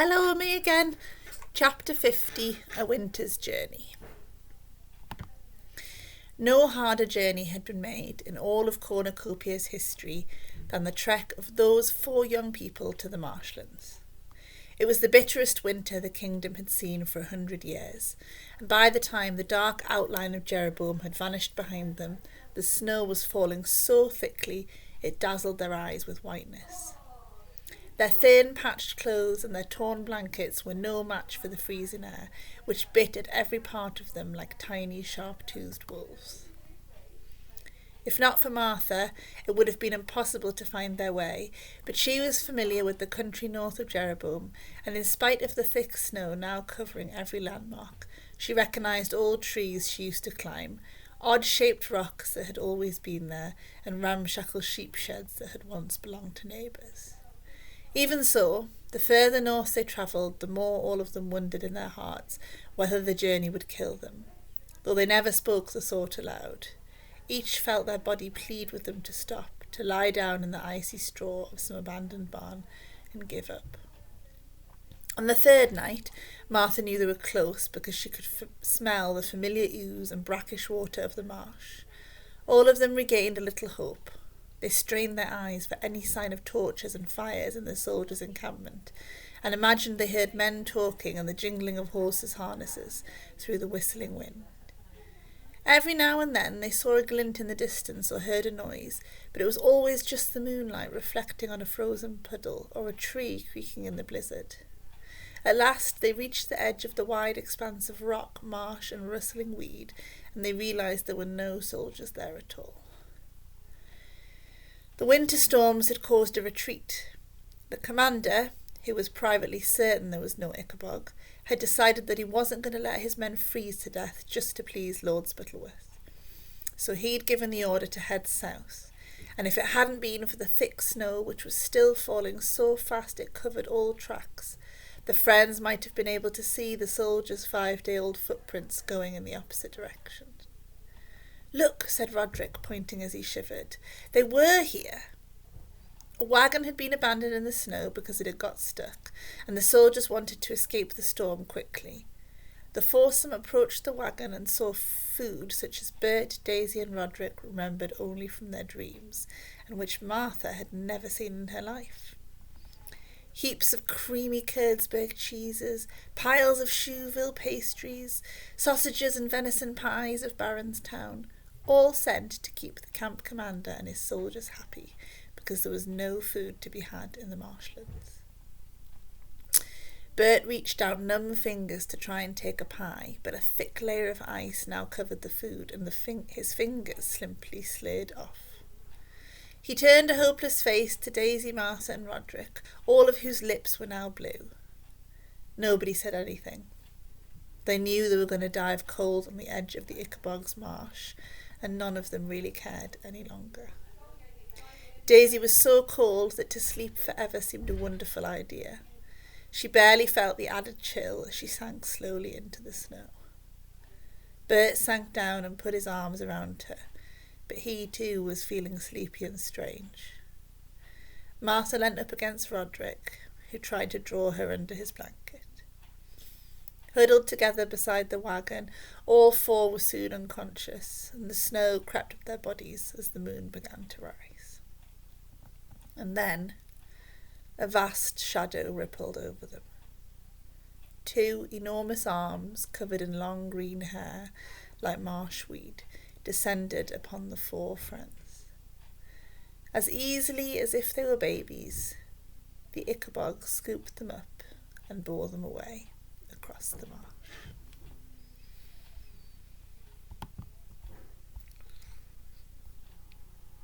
Hello, me again. Chapter 50, A Winter's Journey. No harder journey had been made in all of Cornucopia's history than the trek of those 4 young people to the marshlands. It was the bitterest winter the kingdom had seen for 100 years, and by the time the dark outline of Jeroboam had vanished behind them, the snow was falling so thickly it dazzled their eyes with whiteness. Their thin, patched clothes and their torn blankets were no match for the freezing air, which bit at every part of them like tiny, sharp-toothed wolves. If not for Martha, it would have been impossible to find their way, but she was familiar with the country north of Jeroboam, and in spite of the thick snow now covering every landmark, she recognised old trees she used to climb, odd-shaped rocks that had always been there, and ramshackle sheep sheds that had once belonged to neighbours. Even so, the further north they travelled, the more all of them wondered in their hearts whether the journey would kill them, though they never spoke the thought aloud. Each felt their body plead with them to stop, to lie down in the icy straw of some abandoned barn and give up. On the 3rd night, Martha knew they were close because she could smell the familiar ooze and brackish water of the marsh. All of them regained a little hope. They strained their eyes for any sign of torches and fires in the soldiers' encampment, and imagined they heard men talking and the jingling of horses' harnesses through the whistling wind. Every now and then they saw a glint in the distance or heard a noise, but it was always just the moonlight reflecting on a frozen puddle or a tree creaking in the blizzard. At last they reached the edge of the wide expanse of rock, marsh and rustling weed, and they realised there were no soldiers there at all. The winter storms had caused a retreat. The commander, who was privately certain there was no Ickabog, had decided that he wasn't going to let his men freeze to death just to please Lord Spittleworth. So he'd given the order to head south, and if it hadn't been for the thick snow which was still falling so fast it covered all tracks, the friends might have been able to see the soldiers' 5-day-old footprints going in the opposite direction. "Look," said Roderick, pointing as he shivered. "They were here." A wagon had been abandoned in the snow because it had got stuck, and the soldiers wanted to escape the storm quickly. The foursome approached the wagon and saw food such as Bert, Daisy and Roderick remembered only from their dreams, and which Martha had never seen in her life. Heaps of creamy Kurdsburg cheeses, piles of Chouville pastries, sausages and venison pies of Baronstown, all sent to keep the camp commander and his soldiers happy, because there was no food to be had in the marshlands. Bert reached out numb fingers to try and take a pie, but a thick layer of ice now covered the food, and his fingers simply slid off. He turned a hopeless face to Daisy, Martha and Roderick, all of whose lips were now blue. Nobody said anything. They knew they were going to die of cold on the edge of the Ickabog's marsh, and none of them really cared any longer. Daisy was so cold that to sleep forever seemed a wonderful idea. She barely felt the added chill as she sank slowly into the snow. Bert sank down and put his arms around her, but he too was feeling sleepy and strange. Martha leant up against Roderick, who tried to draw her under his blanket. Huddled together beside the wagon, all 4 were soon unconscious, and the snow crept up their bodies as the moon began to rise. And then a vast shadow rippled over them. 2 enormous arms, covered in long green hair, like marshweed, descended upon the 4 friends. As easily as if they were babies, the Ickabog scooped them up and bore them away across the marsh.